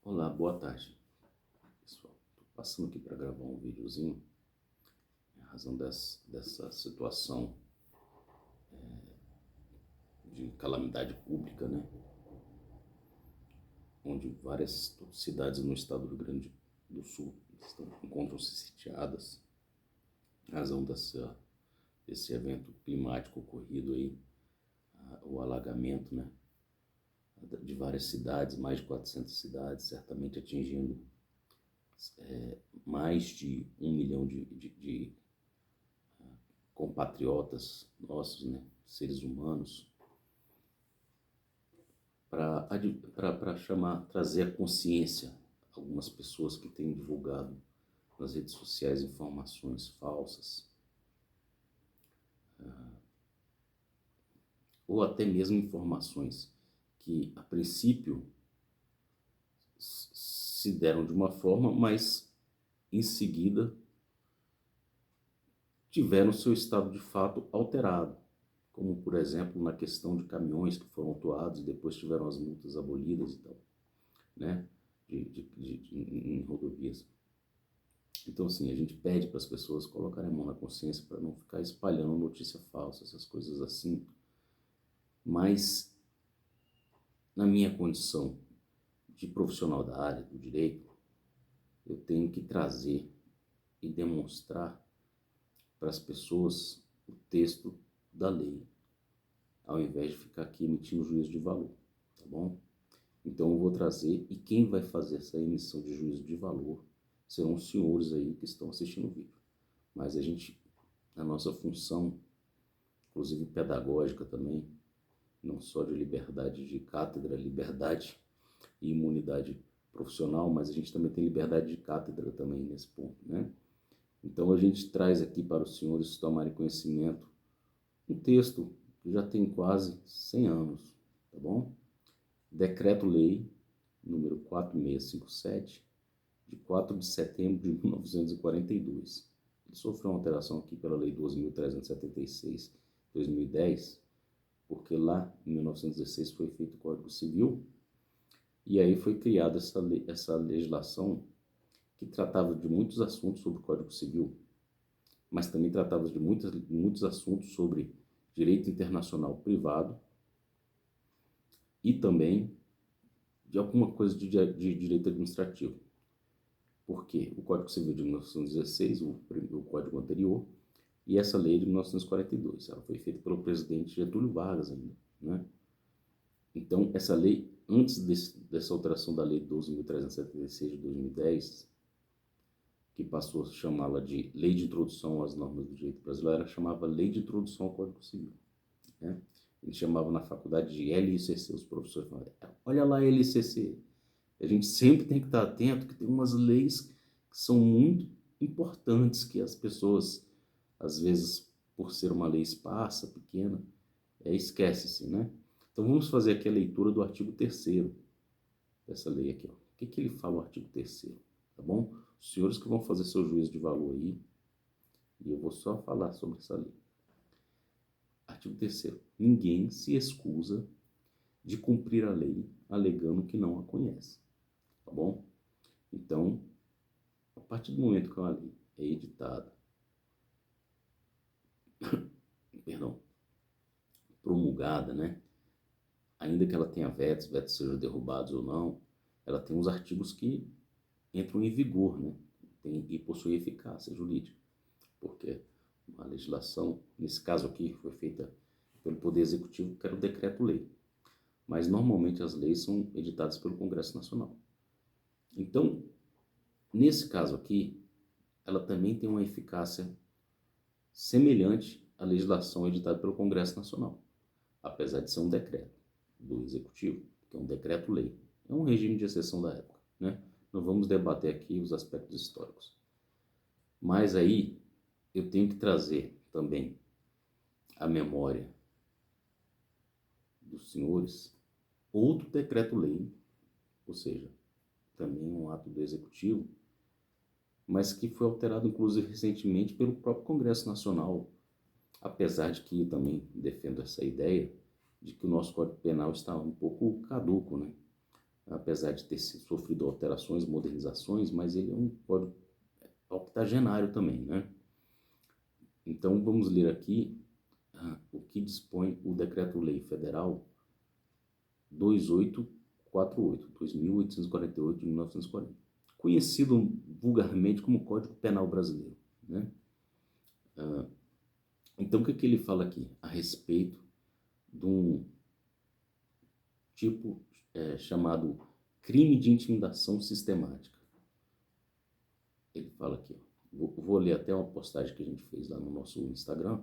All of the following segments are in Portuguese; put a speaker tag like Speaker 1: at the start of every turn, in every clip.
Speaker 1: Olá, boa tarde, pessoal. Estou passando aqui para gravar um videozinho em razão dessa situação de calamidade pública, né? Onde várias cidades no estado do Rio Grande do Sul encontram-se sitiadas em razão desse evento climático ocorrido aí, o alagamento, né? De várias cidades, mais de 400 cidades, certamente atingindo mais de 1 milhão de compatriotas nossos, né, seres humanos, para trazer a consciência algumas pessoas que têm divulgado nas redes sociais informações falsas, ou até mesmo informações que a princípio se deram de uma forma, mas em seguida tiveram seu estado de fato alterado, como por exemplo na questão de caminhões que foram autuados e depois tiveram as multas abolidas e tal, né, em rodovias. Então, assim, a gente pede para as pessoas colocarem a mão na consciência para não ficar espalhando notícia falsa, essas coisas assim. Mas, na minha condição de profissional da área do direito, eu tenho que trazer e demonstrar para as pessoas o texto da lei, ao invés de ficar aqui emitindo juízo de valor, tá bom? Então eu vou trazer, e quem vai fazer essa emissão de juízo de valor serão os senhores aí que estão assistindo o vídeo. Mas a gente, a nossa função, inclusive pedagógica também, não só de liberdade de cátedra, liberdade e imunidade profissional, mas a gente também tem liberdade de cátedra também nesse ponto, né? Então a gente traz aqui para os senhores tomarem conhecimento um texto que já tem quase 100 anos, tá bom? Decreto-Lei número 4657, de 4 de setembro de 1942. Ele sofreu uma alteração aqui pela Lei 12.376, de 2010, porque lá em 1916 foi feito o Código Civil, e aí foi criada essa legislação que tratava de muitos assuntos sobre o Código Civil, mas também tratava de muitos assuntos sobre direito internacional privado e também de alguma coisa de direito administrativo. Porque o Código Civil de 1916, o código anterior, e essa lei de 1942, ela foi feita pelo presidente Getúlio Vargas ainda, né? Então, essa lei, antes dessa alteração da lei 12.376 de 2010, que passou a chamá-la de Lei de Introdução às Normas do Direito Brasileiro, ela chamava Lei de Introdução ao Código Civil, né? Eles chamavam na faculdade de LICC, os professores falavam, olha lá LICC. A gente sempre tem que estar atento que tem umas leis que são muito importantes que as pessoas, às vezes, por ser uma lei esparsa, pequena, esquece-se, né? Então vamos fazer aqui a leitura do artigo 3º dessa lei aqui, ó. O que ele fala o artigo 3º, tá bom? Os senhores que vão fazer seu juízo de valor aí, e eu vou só falar sobre essa lei. Artigo 3º. Ninguém se excusa de cumprir a lei alegando que não a conhece, tá bom? Então, a partir do momento que uma lei é editada, perdão, promulgada, né? Ainda que ela tenha vetos sejam derrubados ou não, ela tem uns artigos que entram em vigor, né? E possui eficácia jurídica, porque a legislação, nesse caso aqui, foi feita pelo Poder Executivo, que era o decreto-lei. Mas normalmente as leis são editadas pelo Congresso Nacional. Então, nesse caso aqui, ela também tem uma eficácia semelhante à legislação editada pelo Congresso Nacional, apesar de ser um decreto do Executivo, que é um decreto-lei. É um regime de exceção da época, né? Não vamos debater aqui os aspectos históricos. Mas aí eu tenho que trazer também à memória dos senhores outro decreto-lei, ou seja, também um ato do Executivo, mas que foi alterado inclusive recentemente pelo próprio Congresso Nacional, apesar de que eu também defendo essa ideia de que o nosso Código Penal está um pouco caduco, né? apesar de ter sofrido alterações, modernizações, mas ele é um código octogenário também, né? Então vamos ler aqui o que dispõe o Decreto-Lei Federal 2848 de 1940, conhecido vulgarmente como Código Penal Brasileiro, né? Então o que ele fala aqui? A respeito de um tipo chamado crime de intimidação sistemática. Ele fala aqui, ó, vou ler até uma postagem que a gente fez lá no nosso Instagram,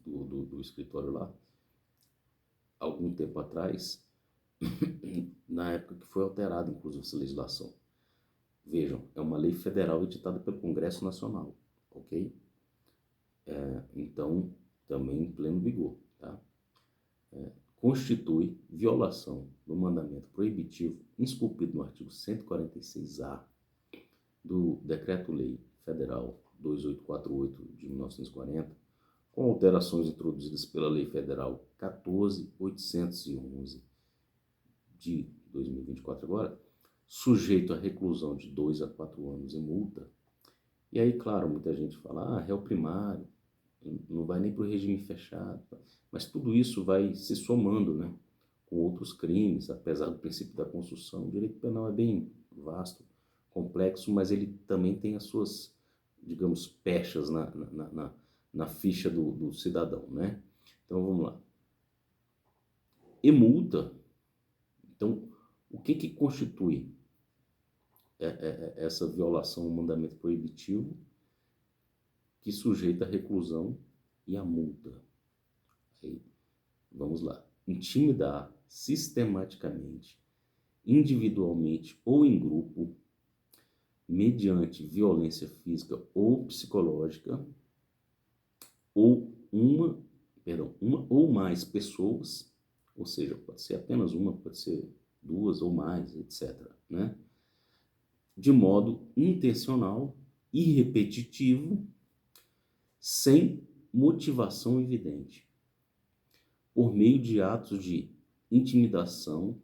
Speaker 1: do escritório lá, algum tempo atrás, na época que foi alterada, inclusive, essa legislação. Vejam, é uma lei federal editada pelo Congresso Nacional, ok? Então, também em pleno vigor, tá? Constitui violação do mandamento proibitivo esculpido no artigo 146-A do Decreto-Lei Federal 2848 de 1940, com alterações introduzidas pela Lei Federal 14.811 de 2024 agora, sujeito à reclusão de 2 a 4 anos e multa. E aí, claro, muita gente fala, réu primário, não vai nem para o regime fechado, mas tudo isso vai se somando, né, com outros crimes, apesar do princípio da construção. O direito penal é bem vasto, complexo, mas ele também tem as suas, digamos, pechas na ficha do cidadão, né? Então vamos lá. E multa. Então, o que constitui essa violação ao mandamento proibitivo que sujeita a reclusão e a multa? Aí, vamos lá. Intimidar sistematicamente, individualmente ou em grupo, mediante violência física ou psicológica, ou uma ou mais pessoas, ou seja, pode ser apenas uma, pode ser duas ou mais, etc., né? De modo intencional e repetitivo, sem motivação evidente, por meio de atos de intimidação,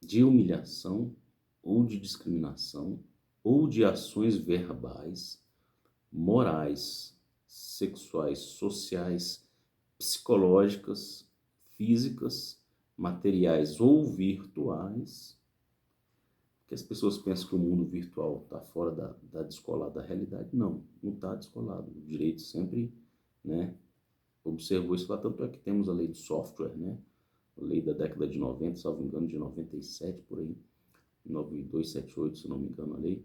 Speaker 1: de humilhação ou de discriminação, ou de ações verbais, morais, sexuais, sociais, psicológicas, físicas, materiais ou virtuais, que as pessoas pensam que o mundo virtual está fora da descolada da realidade. Não está descolado. O direito sempre, né, observou isso lá, tanto é que temos a lei do software, né, a lei da década de 90, salvo engano, de 97, por aí, 9278, se não me engano, a lei.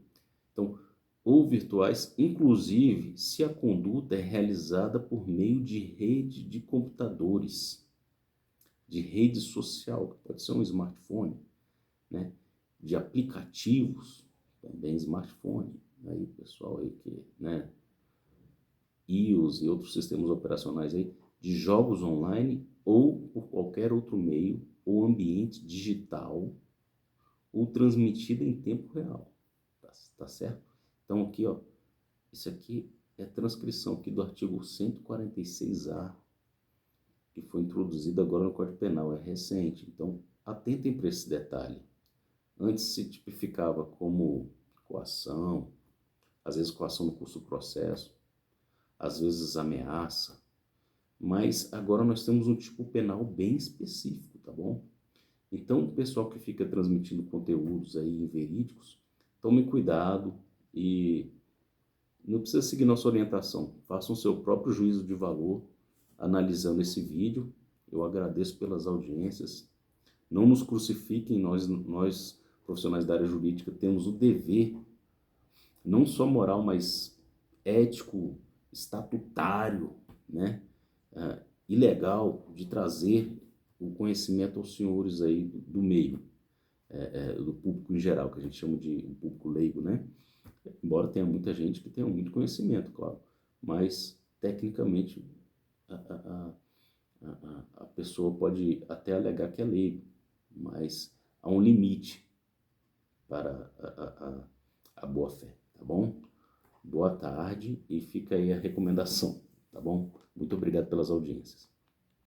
Speaker 1: Então, ou virtuais, inclusive se a conduta é realizada por meio de rede de computadores, de rede social, que pode ser um smartphone, né? De aplicativos, também smartphone, aí pessoal aí que, né, iOS e outros sistemas operacionais aí, de jogos online ou por qualquer outro meio ou ambiente digital ou transmitida em tempo real, tá certo? Então aqui, ó, isso aqui é a transcrição aqui do artigo 146-A, que foi introduzido agora no Código Penal, é recente, então atentem para esse detalhe. Antes se tipificava como coação, às vezes coação no curso do processo, às vezes ameaça, mas agora nós temos um tipo penal bem específico, tá bom? Então, o pessoal que fica transmitindo conteúdos aí inverídicos, tome cuidado e não precisa seguir nossa orientação. Façam o seu próprio juízo de valor analisando esse vídeo. Eu agradeço pelas audiências. Não nos crucifiquem, nós profissionais da área jurídica temos o dever, não só moral, mas ético, estatutário, né? Ilegal, de trazer o conhecimento aos senhores aí do meio, do público em geral, que a gente chama de público leigo, né? Embora tenha muita gente que tenha muito conhecimento, claro, mas tecnicamente a pessoa pode até alegar que é leigo, mas há um limite para a boa fé, tá bom? Boa tarde e fica aí a recomendação, tá bom? Muito obrigado pelas audiências.